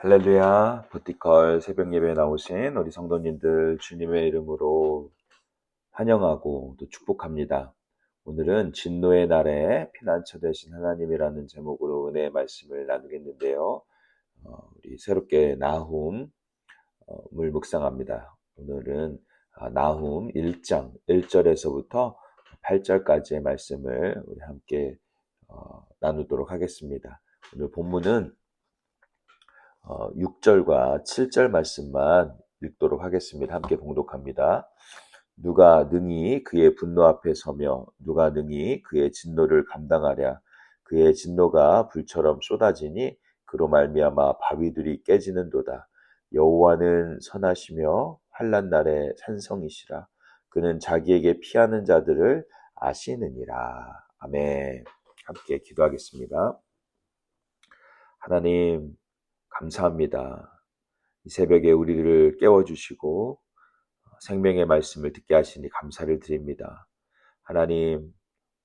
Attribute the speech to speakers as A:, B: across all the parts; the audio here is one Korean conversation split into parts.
A: 할렐루야, 버티컬 새벽 예배에 나오신 우리 성도님들 주님의 이름으로 환영하고 또 축복합니다. 오늘은 진노의 날에 피난처 되신 하나님이라는 제목으로 은혜의 말씀을 나누겠는데요. 우리 새롭게 나훔을 묵상합니다. 오늘은 나훔 1장 1절에서부터 8절까지의 말씀을 우리 함께 나누도록 하겠습니다. 오늘 본문은 6절과 7절 말씀만 읽도록 하겠습니다. 함께 봉독합니다. 누가 능히 그의 분노 앞에 서며 누가 능히 그의 진노를 감당하랴. 그의 진노가 불처럼 쏟아지니 그로 말미암아 바위들이 깨지는도다. 여호와는 선하시며 환난 날에 산성이시라. 그는 자기에게 피하는 자들을 아시느니라. 아멘. 함께 기도하겠습니다. 하나님, 감사합니다. 이 새벽에 우리를 깨워주시고 생명의 말씀을 듣게 하시니 감사를 드립니다. 하나님,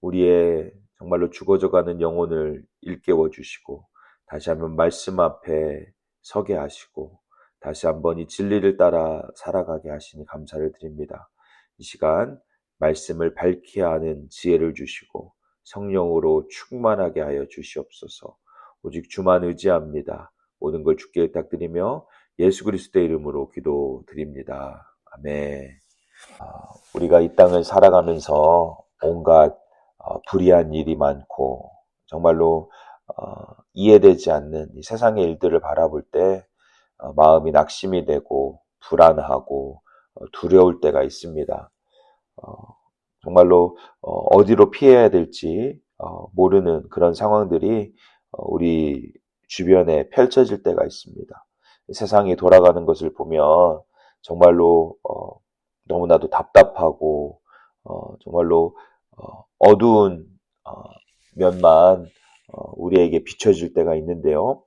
A: 우리의 정말로 죽어져가는 영혼을 일깨워 주시고 다시 한번 말씀 앞에 서게 하시고 다시 한번 이 진리를 따라 살아가게 하시니 감사를 드립니다. 이 시간 말씀을 밝히 하는 지혜를 주시고 성령으로 충만하게 하여 주시옵소서. 오직 주만 의지합니다. 모든 걸 주께 부탁드리며 예수 그리스도의 이름으로 기도드립니다. 아멘. 우리가 이 땅을 살아가면서 온갖 불의한 일이 많고 정말로 이해되지 않는 이 세상의 일들을 바라볼 때 마음이 낙심이 되고 불안하고 두려울 때가 있습니다. 정말로 어디로 피해야 될지 모르는 그런 상황들이 우리 주변에 펼쳐질 때가 있습니다. 세상이 돌아가는 것을 보면 정말로 너무나도 답답하고 정말로 어두운 면만 우리에게 비춰질 때가 있는데요.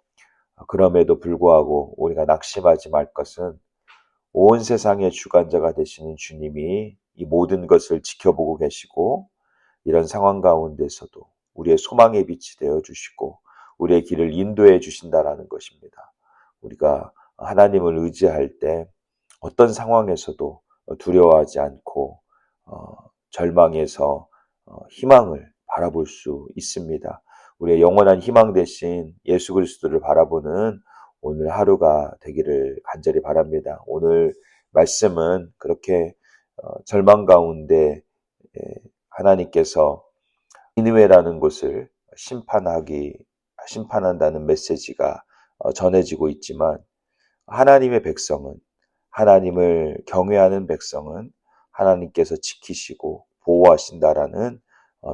A: 그럼에도 불구하고 우리가 낙심하지 말 것은 온 세상의 주관자가 되시는 주님이 이 모든 것을 지켜보고 계시고 이런 상황 가운데서도 우리의 소망의 빛이 되어 주시고 우리의 길을 인도해 주신다라는 것입니다. 우리가 하나님을 의지할 때 어떤 상황에서도 두려워하지 않고 절망에서 희망을 바라볼 수 있습니다. 우리의 영원한 희망 대신 예수 그리스도를 바라보는 오늘 하루가 되기를 간절히 바랍니다. 오늘 말씀은 그렇게 절망 가운데 하나님께서 니느웨라는 곳을 심판한다는 메시지가 전해지고 있지만 하나님의 백성은 하나님을 경외하는 백성은 하나님께서 지키시고 보호하신다라는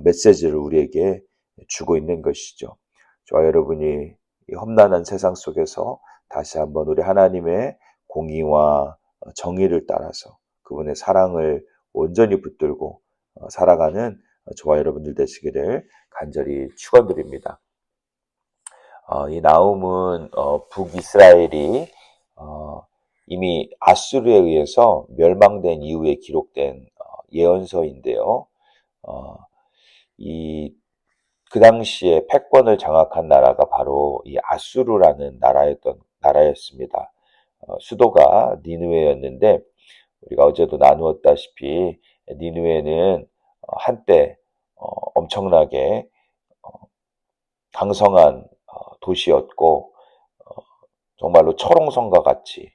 A: 메시지를 우리에게 주고 있는 것이죠. 저와 여러분이 이 험난한 세상 속에서 다시 한번 우리 하나님의 공의와 정의를 따라서 그분의 사랑을 온전히 붙들고 살아가는 저와 여러분들 되시기를 간절히 축원드립니다. 이 나훔은 북이스라엘이 이미 아수르에 의해서 멸망된 이후에 기록된 예언서인데요. 그 당시에 패권을 장악한 나라가 바로 이 아수르라는 나라였습니다. 수도가 니느웨였는데 우리가 어제도 나누었다시피 니느웨는 한때 엄청나게 강성한 도시였고 정말로 철옹성과 같이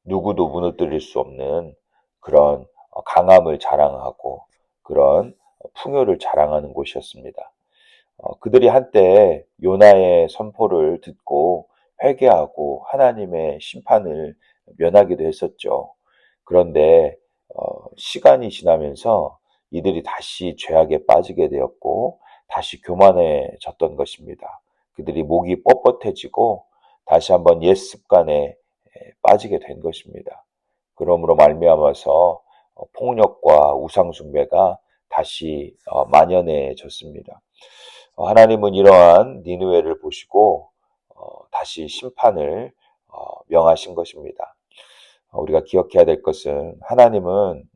A: 누구도 무너뜨릴 수 없는 그런 강함을 자랑하고 그런 풍요를 자랑하는 곳이었습니다. 그들이 한때 요나의 선포를 듣고 회개하고 하나님의 심판을 면하기도 했었죠. 그런데 시간이 지나면서 이들이 다시 죄악에 빠지게 되었고 다시 교만해졌던 것입니다. 그들이 목이 뻣뻣해지고 다시 한번 옛 습관에 빠지게 된 것입니다. 그러므로 말미암아서 폭력과 우상 숭배가 다시 만연해졌습니다. 하나님은 이러한 니느웨를 보시고 다시 심판을 명하신 것입니다. 우리가 기억해야 될 것은 하나님은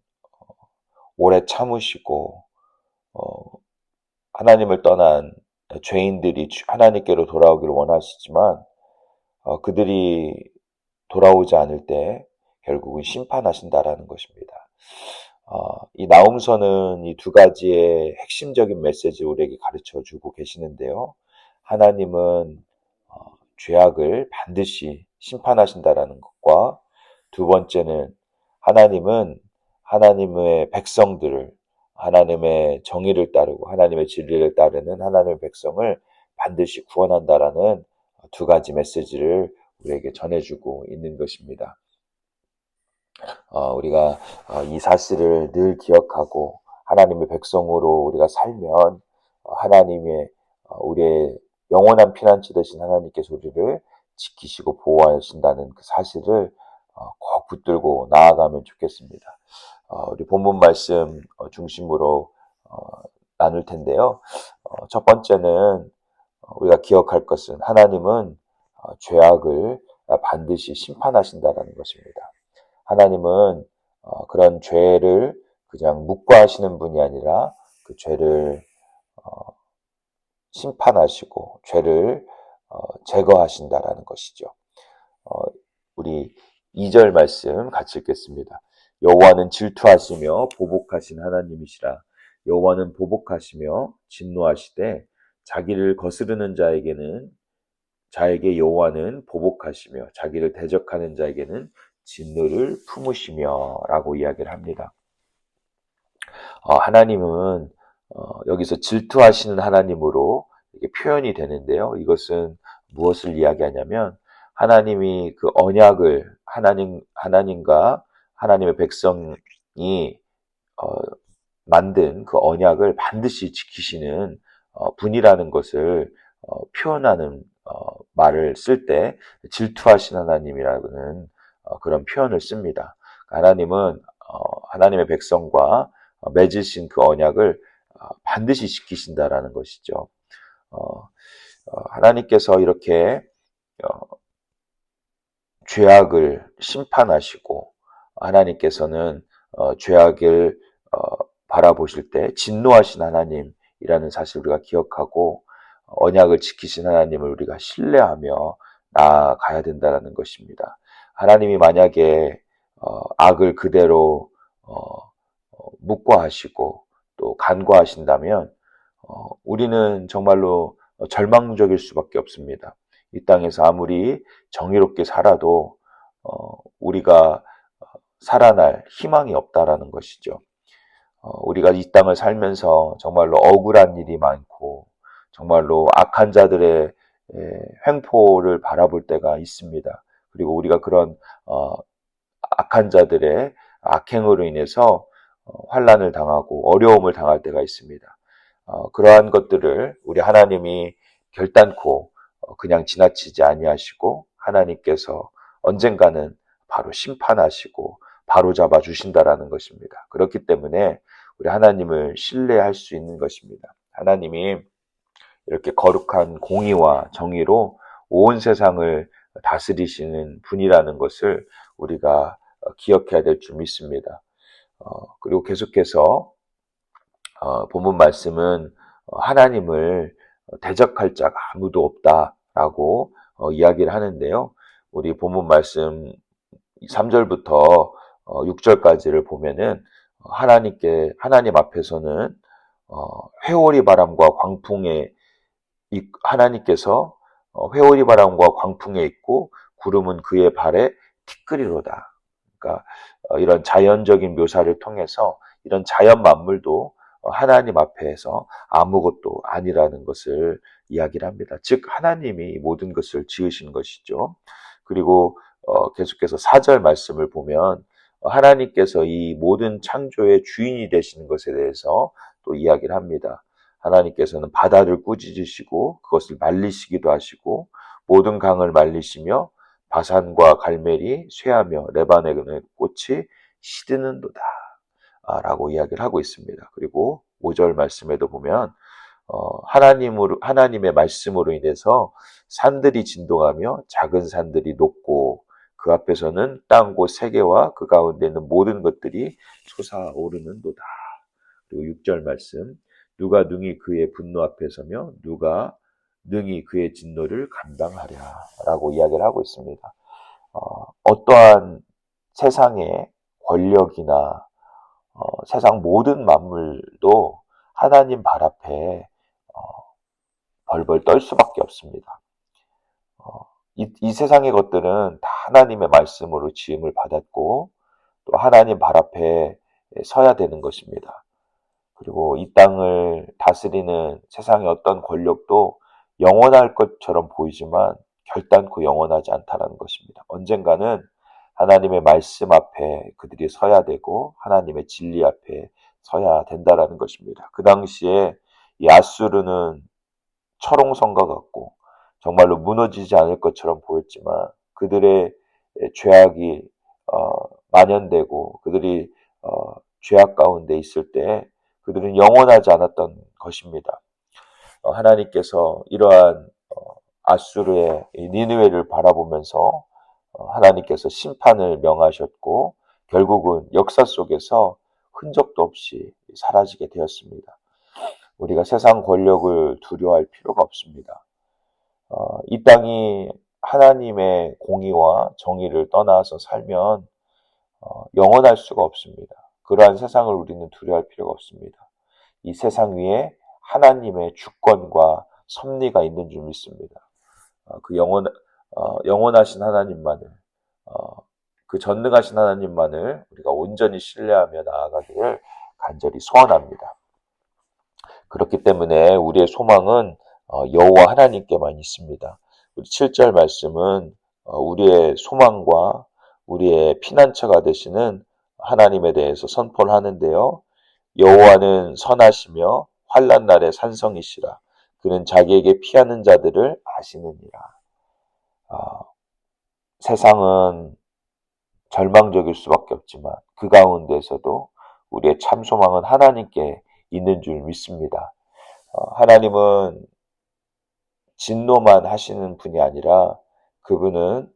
A: 오래 참으시고 하나님을 떠난 죄인들이 하나님께로 돌아오기를 원하시지만 그들이 돌아오지 않을 때 결국은 심판하신다라는 것입니다. 이 나홈서는 이 두 가지의 핵심적인 메시지를 우리에게 가르쳐 주고 계시는데요. 하나님은 죄악을 반드시 심판하신다라는 것과 두 번째는 하나님은 하나님의 백성들을 하나님의 정의를 따르고 하나님의 진리를 따르는 하나님의 백성을 반드시 구원한다라는 두 가지 메시지를 우리에게 전해주고 있는 것입니다. 우리가 이 사실을 늘 기억하고 하나님의 백성으로 우리가 살면 하나님의 우리의 영원한 피난처 되신 하나님께서 우리를 지키시고 보호하신다는 그 사실을 꼭 붙들고 나아가면 좋겠습니다. 우리 본문 말씀 중심으로 나눌 텐데요. 첫 번째는 우리가 기억할 것은 하나님은 죄악을 반드시 심판하신다는 것입니다. 하나님은 그런 죄를 그냥 묵과하시는 분이 아니라 그 죄를 심판하시고 죄를 제거하신다라는 것이죠. 우리 2절 말씀 같이 읽겠습니다. 여호와는 질투하시며 보복하신 하나님이시라. 여호와는 보복하시며 진노하시되 자기를 거스르는 자에게 여호와는 보복하시며 자기를 대적하는 자에게는 진노를 품으시며 라고 이야기를 합니다. 하나님은 여기서 질투하시는 하나님으로 이게 표현이 되는데요. 이것은 무엇을 이야기하냐면 하나님이 그 언약을 하나님과 하나님의 백성이 만든 그 언약을 반드시 지키시는 분이라는 것을 표현하는 말을 쓸 때 질투하신 하나님이라는 그런 표현을 씁니다. 하나님은 하나님의 백성과 맺으신 그 언약을 반드시 지키신다라는 것이죠. 하나님께서 이렇게 죄악을 심판하시고 하나님께서는 죄악을 바라보실 때 진노하신 하나님이라는 사실을 우리가 기억하고 언약을 지키신 하나님을 우리가 신뢰하며 나아가야 된다는 것입니다. 하나님이 만약에 악을 그대로 묵과하시고 또 간과하신다면 우리는 정말로 절망적일 수밖에 없습니다. 이 땅에서 아무리 정의롭게 살아도 우리가 살아날 희망이 없다라는 것이죠. 우리가 이 땅을 살면서 정말로 억울한 일이 많고 정말로 악한 자들의 횡포를 바라볼 때가 있습니다. 그리고 우리가 그런 악한 자들의 악행으로 인해서 환난을 당하고 어려움을 당할 때가 있습니다. 그러한 것들을 우리 하나님이 결단코 그냥 지나치지 아니하시고 하나님께서 언젠가는 바로 심판하시고 바로 잡아 주신다라는 것입니다. 그렇기 때문에 우리 하나님을 신뢰할 수 있는 것입니다. 하나님이 이렇게 거룩한 공의와 정의로 온 세상을 다스리시는 분이라는 것을 우리가 기억해야 될 줄 믿습니다. 그리고 계속해서 본문 말씀은 하나님을 대적할 자가 아무도 없다라고 이야기를 하는데요. 우리 본문 말씀 3절부터 6절까지를 보면은 하나님 앞에서는 회오리 바람과 광풍에 하나님께서 회오리 바람과 광풍에 있고 구름은 그의 발에 티끌이로다. 그러니까 이런 자연적인 묘사를 통해서 이런 자연 만물도 하나님 앞에서 아무것도 아니라는 것을 이야기를 합니다. 즉 하나님이 모든 것을 지으신 것이죠. 그리고 계속해서 4절 말씀을 보면 하나님께서 이 모든 창조의 주인이 되시는 것에 대해서 또 이야기를 합니다. 하나님께서는 바다를 꾸짖으시고 그것을 말리시기도 하시고 모든 강을 말리시며 바산과 갈멜이 쇠하며 레바논의 꽃이 시드는도다 라고 이야기를 하고 있습니다. 그리고 5절 말씀에도 보면 하나님의 말씀으로 인해서 산들이 진동하며 작은 산들이 녹고 그 앞에서는 땅과 세계와 그 가운데 있는 모든 것들이 솟아오르는도다. 그리고 6절 말씀 누가 능히 그의 분노 앞에 서며 누가 능히 그의 진노를 감당하랴 라고 이야기를 하고 있습니다. 어떠한 세상의 권력이나 세상 모든 만물도 하나님 발 앞에 벌벌 떨 수밖에 없습니다. 이 세상의 것들은 다 하나님의 말씀으로 지음을 받았고 또 하나님 발 앞에 서야 되는 것입니다. 그리고 이 땅을 다스리는 세상의 어떤 권력도 영원할 것처럼 보이지만 결단코 영원하지 않다는 것입니다. 언젠가는 하나님의 말씀 앞에 그들이 서야 되고 하나님의 진리 앞에 서야 된다라는 것입니다. 그 당시에 이 아수르는 철옹성과 같고 정말로 무너지지 않을 것처럼 보였지만 그들의 죄악이 만연되고 그들이 죄악 가운데 있을 때 그들은 영원하지 않았던 것입니다. 하나님께서 이러한 아수르의 니느웨를 바라보면서 하나님께서 심판을 명하셨고 결국은 역사 속에서 흔적도 없이 사라지게 되었습니다. 우리가 세상 권력을 두려워할 필요가 없습니다. 이 땅이 하나님의 공의와 정의를 떠나서 살면 영원할 수가 없습니다. 그러한 세상을 우리는 두려워할 필요가 없습니다. 이 세상 위에 하나님의 주권과 섭리가 있는 줄 믿습니다. 그 영원하신 하나님만을, 그 전능하신 하나님만을 우리가 온전히 신뢰하며 나아가기를 간절히 소원합니다. 그렇기 때문에 우리의 소망은 여호와 하나님께만 있습니다. 우리 7절 말씀은 우리의 소망과 우리의 피난처가 되시는 하나님에 대해서 선포를 하는데요. 여호와는 선하시며 환난 날의 산성이시라. 그는 자기에게 피하는 자들을 아시느니라. 세상은 절망적일 수밖에 없지만 그 가운데서도 우리의 참 소망은 하나님께 있는 줄 믿습니다. 하나님은 진노만 하시는 분이 아니라 그분은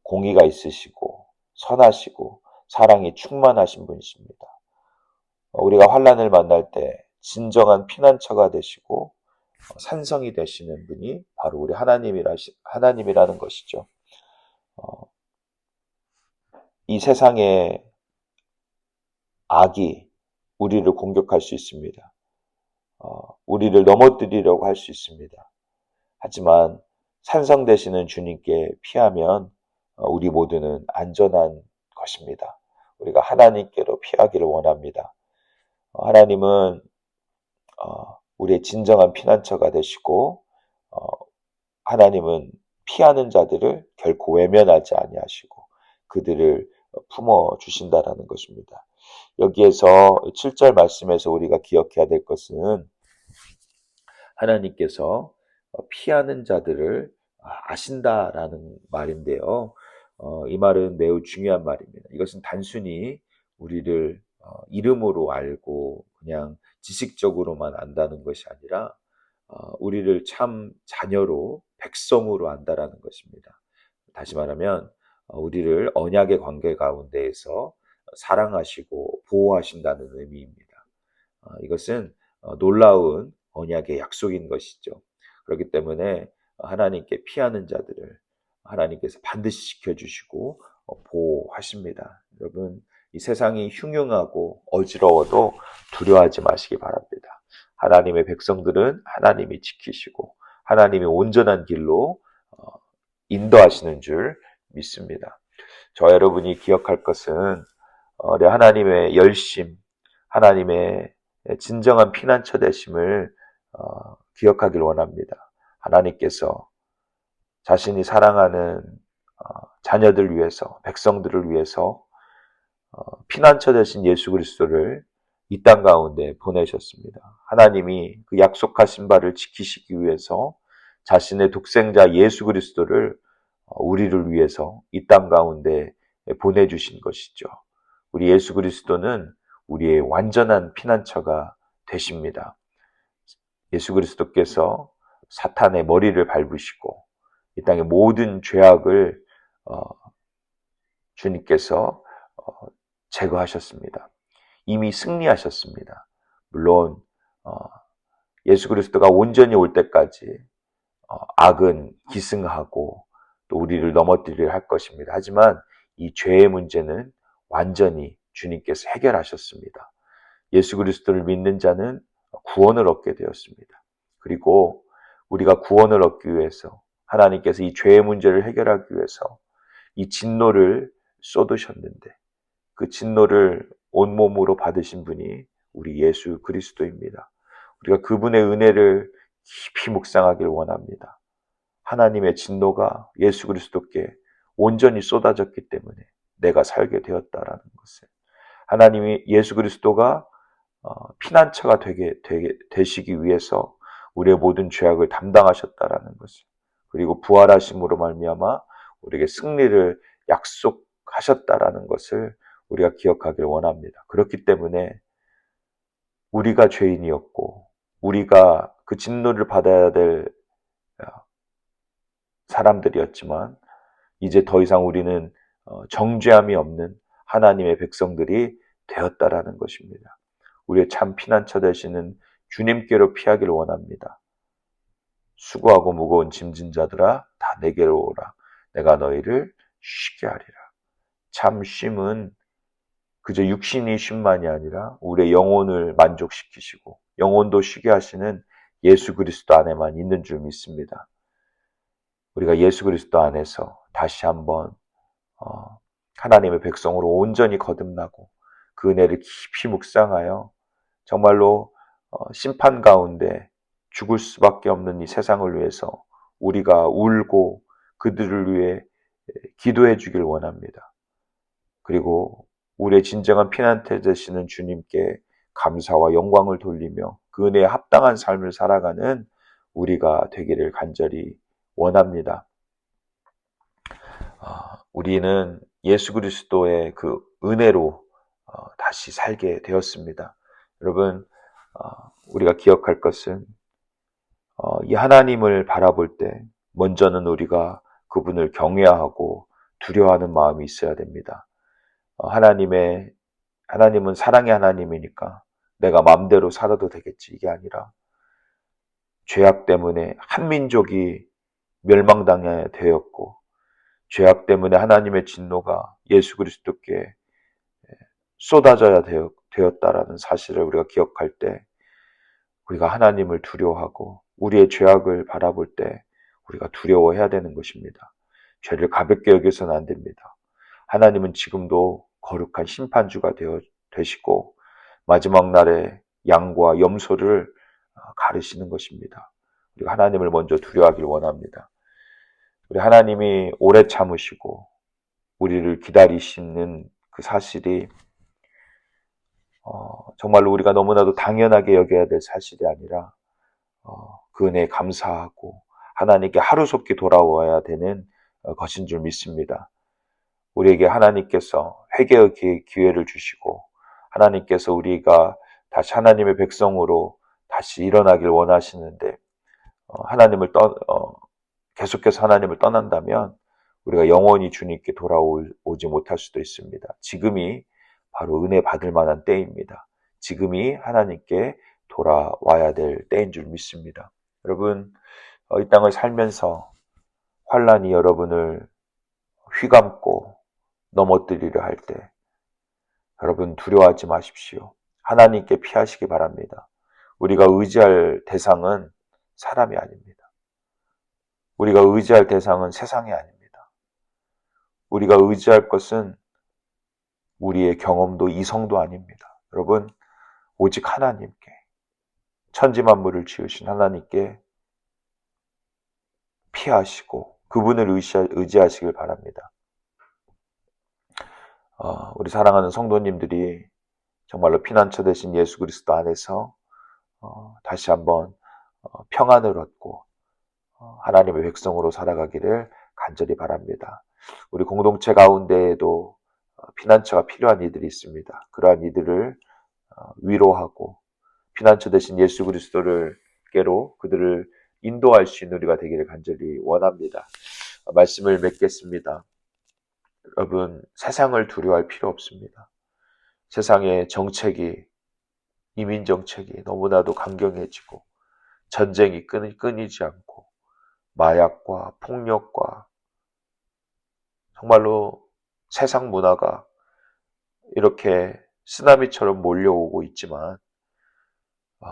A: 공의가 있으시고 선하시고 사랑이 충만하신 분이십니다. 우리가 환난을 만날 때 진정한 피난처가 되시고 산성이 되시는 분이 바로 우리 하나님이라는 것이죠. 이 세상에 악이 우리를 공격할 수 있습니다. 우리를 넘어뜨리려고 할 수 있습니다. 하지만 산성 되시는 주님께 피하면 우리 모두는 안전한 것입니다. 우리가 하나님께로 피하기를 원합니다. 하나님은 우리의 진정한 피난처가 되시고 하나님은 피하는 자들을 결코 외면하지 아니하시고 그들을 품어 주신다라는 것입니다. 여기에서 7절 말씀에서 우리가 기억해야 될 것은 하나님께서 피하는 자들을 아신다라는 말인데요. 이 말은 매우 중요한 말입니다. 이것은 단순히 우리를 이름으로 알고 그냥 지식적으로만 안다는 것이 아니라 우리를 참 자녀로 백성으로 안다라는 것입니다. 다시 말하면 우리를 언약의 관계 가운데에서 사랑하시고 보호하신다는 의미입니다. 이것은 놀라운 언약의 약속인 것이죠. 그렇기 때문에 하나님께 피하는 자들을 하나님께서 반드시 지켜주시고 보호하십니다. 여러분, 이 세상이 흉흉하고 어지러워도 두려워하지 마시기 바랍니다. 하나님의 백성들은 하나님이 지키시고 하나님이 온전한 길로 인도하시는 줄 믿습니다. 저 여러분이 기억할 것은 하나님의 열심, 하나님의 진정한 피난처 되심을 기억하길 원합니다. 하나님께서 자신이 사랑하는 자녀들 위해서, 백성들을 위해서 피난처 되신 예수 그리스도를 이 땅 가운데 보내셨습니다. 하나님이 그 약속하신 바를 지키시기 위해서 자신의 독생자 예수 그리스도를 우리를 위해서 이 땅 가운데 보내주신 것이죠. 우리 예수 그리스도는 우리의 완전한 피난처가 되십니다. 예수 그리스도께서 사탄의 머리를 밟으시고 이 땅의 모든 죄악을 주님께서 제거하셨습니다. 이미 승리하셨습니다. 물론 예수 그리스도가 온전히 올 때까지 악은 기승하고 또 우리를 넘어뜨리려 할 것입니다. 하지만 이 죄의 문제는 완전히 주님께서 해결하셨습니다. 예수 그리스도를 믿는 자는 구원을 얻게 되었습니다. 그리고 우리가 구원을 얻기 위해서 하나님께서 이 죄의 문제를 해결하기 위해서 이 진노를 쏟으셨는데 그 진노를 온몸으로 받으신 분이 우리 예수 그리스도입니다. 우리가 그분의 은혜를 깊이 묵상하기를 원합니다. 하나님의 진노가 예수 그리스도께 온전히 쏟아졌기 때문에 내가 살게 되었다라는 것을, 하나님이 예수 그리스도가 피난처가 되시기 위해서 우리의 모든 죄악을 담당하셨다라는 것을, 그리고 부활하심으로 말미암아 우리에게 승리를 약속하셨다라는 것을 우리가 기억하길 원합니다. 그렇기 때문에 우리가 죄인이었고 우리가 그 진노를 받아야 될 사람들이었지만 이제 더 이상 우리는 정죄함이 없는 하나님의 백성들이 되었다라는 것입니다. 우리의 참 피난처 되시는 주님께로 피하기를 원합니다. 수고하고 무거운 짐진 자들아 다 내게로 오라. 내가 너희를 쉬게 하리라. 참 쉼은 그저 육신이 쉼만이 아니라 우리의 영혼을 만족시키시고 영혼도 쉬게 하시는 예수 그리스도 안에만 있는 줄 믿습니다. 우리가 예수 그리스도 안에서 다시 한번 하나님의 백성으로 온전히 거듭나고 그 은혜를 깊이 묵상하여 정말로 심판 가운데 죽을 수밖에 없는 이 세상을 위해서 우리가 울고 그들을 위해 기도해 주길 원합니다. 그리고 우리의 진정한 피난처 되시는 주님께 감사와 영광을 돌리며 그 은혜에 합당한 삶을 살아가는 우리가 되기를 간절히 원합니다. 우리는 예수 그리스도의 그 은혜로 다시 살게 되었습니다. 여러분, 우리가 기억할 것은 이 하나님을 바라볼 때 먼저는 우리가 그분을 경외하고 두려워하는 마음이 있어야 됩니다. 하나님은 사랑의 하나님이니까 내가 마음대로 살아도 되겠지, 이게 아니라 죄악 때문에 한 민족이 멸망당해야 되었고 죄악 때문에 하나님의 진노가 예수 그리스도께 쏟아져야 되었다라는 사실을 우리가 기억할 때 우리가 하나님을 두려워하고 우리의 죄악을 바라볼 때 우리가 두려워해야 되는 것입니다. 죄를 가볍게 여겨서는 안 됩니다. 하나님은 지금도 거룩한 심판주가 되시고 마지막 날에 양과 염소를 가르시는 것입니다. 우리가 하나님을 먼저 두려워하길 원합니다. 우리 하나님이 오래 참으시고 우리를 기다리시는 그 사실이 정말로 우리가 너무나도 당연하게 여겨야 될 사실이 아니라 그 은혜에 감사하고 하나님께 하루속히 돌아와야 되는 것인 줄 믿습니다. 우리에게 하나님께서 회개의 기회를 주시고 하나님께서 우리가 다시 하나님의 백성으로 다시 일어나길 원하시는데 계속해서 하나님을 떠난다면 우리가 영원히 주님께 돌아오지 못할 수도 있습니다. 지금이 바로 은혜 받을 만한 때입니다. 지금이 하나님께 돌아와야 될 때인 줄 믿습니다. 여러분, 이 땅을 살면서 환난이 여러분을 휘감고 넘어뜨리려 할 때 여러분 두려워하지 마십시오. 하나님께 피하시기 바랍니다. 우리가 의지할 대상은 사람이 아닙니다. 우리가 의지할 대상은 세상이 아닙니다. 우리가 의지할 것은 우리의 경험도 이성도 아닙니다. 여러분, 오직 하나님께, 천지만물을 지으신 하나님께 피하시고 그분을 의지하시길 바랍니다. 우리 사랑하는 성도님들이 정말로 피난처 되신 예수 그리스도 안에서 다시 한번 평안을 얻고 하나님의 백성으로 살아가기를 간절히 바랍니다. 우리 공동체 가운데에도 피난처가 필요한 이들이 있습니다. 그러한 이들을 위로하고 피난처 되신 예수 그리스도께로 그들을 인도할 수 있는 우리가 되기를 간절히 원합니다. 말씀을 맺겠습니다. 여러분, 세상을 두려워할 필요 없습니다. 세상의 정책이, 이민 정책이 너무나도 강경해지고 전쟁이 끊이지 않고
B: 마약과 폭력과 정말로 세상 문화가 이렇게 쓰나미처럼 몰려오고 있지만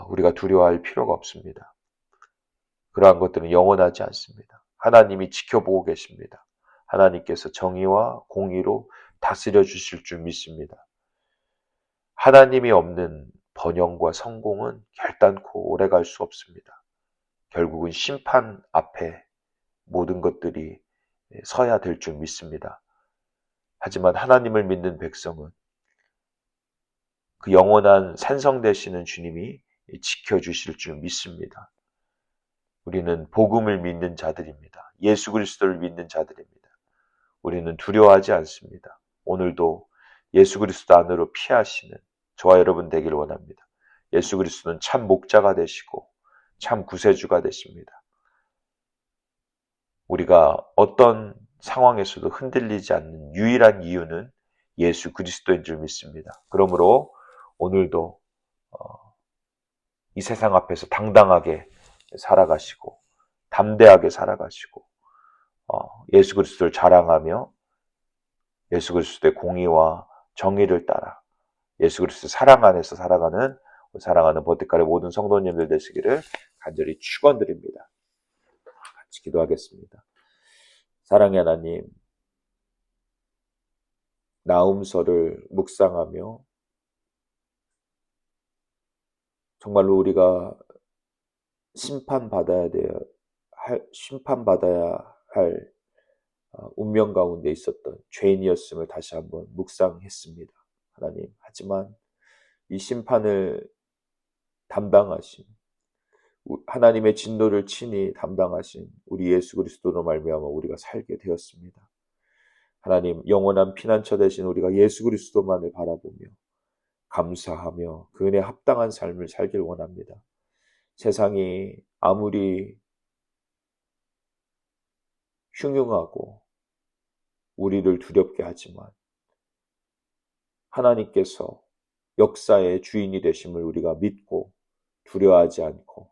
B: 우리가 두려워할 필요가 없습니다. 그러한 것들은 영원하지 않습니다. 하나님이 지켜보고 계십니다. 하나님께서 정의와 공의로 다스려 주실 줄 믿습니다. 하나님이 없는 번영과 성공은 결단코 오래갈 수 없습니다. 결국은 심판 앞에 모든 것들이 서야 될 줄 믿습니다. 하지만 하나님을 믿는 백성은 그 영원한 산성 되시는 주님이 지켜주실 줄 믿습니다. 우리는 복음을 믿는 자들입니다. 예수 그리스도를 믿는 자들입니다. 우리는 두려워하지 않습니다. 오늘도 예수 그리스도 안으로 피하시는 저와 여러분 되기를 원합니다. 예수 그리스도는 참 목자가 되시고 참 구세주가 되십니다. 우리가 어떤 상황에서도 흔들리지 않는 유일한 이유는 예수 그리스도인 줄 믿습니다. 그러므로 오늘도 이 세상 앞에서 당당하게 살아가시고 담대하게 살아가시고 예수 그리스도를 자랑하며 예수 그리스도의 공의와 정의를 따라 예수 그리스도 사랑 안에서 살아가는 사랑하는 버티칼의 모든 성도님들 되시기를 간절히 축원드립니다. 같이 기도하겠습니다. 사랑의 하나님, 나음서를 묵상하며 정말로 우리가 심판받아야 할 운명 가운데 있었던 죄인이었음을 다시 한번 묵상했습니다. 하나님, 하지만 이 심판을 담당하신 하나님의 진노를 친히 담당하신 우리 예수 그리스도로 말미암아 우리가 살게 되었습니다. 하나님, 영원한 피난처 되신 우리가 예수 그리스도만을 바라보며 감사하며 그 은혜에 합당한 삶을 살길 원합니다. 세상이 아무리 흉흉하고 우리를 두렵게 하지만 하나님께서 역사의 주인이 되심을 우리가 믿고 두려워하지 않고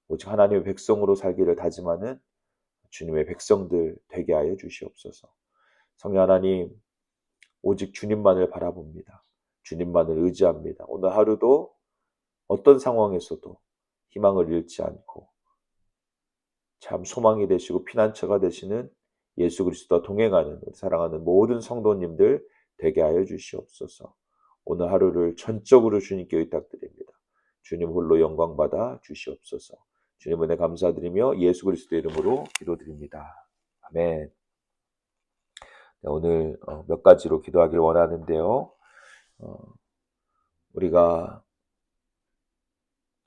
B: 오직 하나님의 백성으로 살기를 다짐하는 주님의 백성들 되게 하여 주시옵소서. 성령 하나님, 오직 주님만을 바라봅니다. 주님만을 의지합니다. 오늘 하루도 어떤 상황에서도 희망을 잃지 않고 참 소망이 되시고 피난처가 되시는 예수 그리스도와 동행하는 사랑하는 모든 성도님들 되게 하여 주시옵소서. 오늘 하루를 전적으로 주님께 의탁드립니다. 주님 홀로 영광 받아 주시옵소서. 주님 은혜 감사드리며 예수 그리스도 이름으로 기도드립니다. 아멘. 네, 오늘 몇 가지로 기도하길 원하는데요. 우리가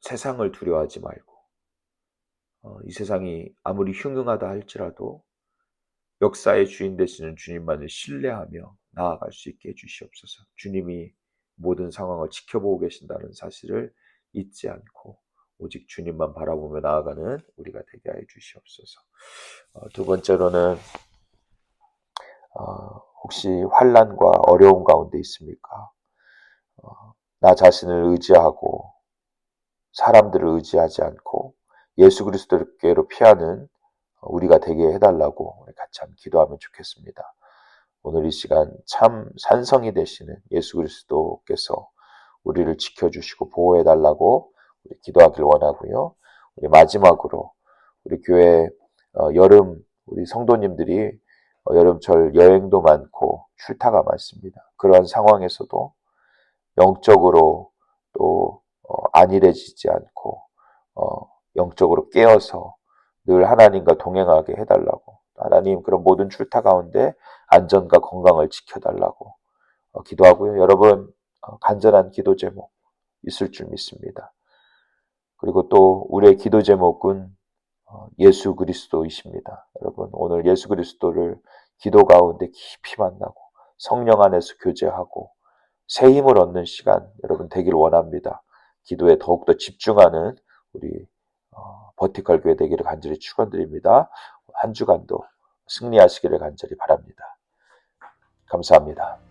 B: 세상을 두려워하지 말고 이 세상이 아무리 흉흉하다 할지라도 역사의 주인 되시는 주님만을 신뢰하며 나아갈 수 있게 해주시옵소서. 주님이 모든 상황을 지켜보고 계신다는 사실을 잊지 않고 오직 주님만 바라보며 나아가는 우리가 되게 하여 주시옵소서. 두 번째로는 혹시 환난과 어려움 가운데 있습니까? 나 자신을 의지하고 사람들을 의지하지 않고 예수 그리스도께로 피하는 우리가 되게 해달라고 같이 한번 기도하면 좋겠습니다. 오늘 이 시간 참 산성이 되시는 예수 그리스도께서 우리를 지켜주시고 보호해달라고 우리 기도하길 원하고요. 우리 마지막으로 우리 교회 여름 우리 성도님들이 여름철 여행도 많고 출타가 많습니다. 그러한 상황에서도 영적으로 또 안일해지지 않고 영적으로 깨어서 늘 하나님과 동행하게 해달라고, 하나님 그런 모든 출타 가운데 안전과 건강을 지켜달라고 기도하고요. 여러분 간절한 기도 제목 있을 줄 믿습니다. 그리고 또 우리의 기도 제목은 예수 그리스도이십니다. 여러분 오늘 예수 그리스도를 기도 가운데 깊이 만나고 성령 안에서 교제하고 새 힘을 얻는 시간 여러분 되길 원합니다. 기도에 더욱더 집중하는 우리 버티컬 교회 되기를 간절히 축원드립니다. 한 주간도 승리하시기를 간절히 바랍니다. 감사합니다.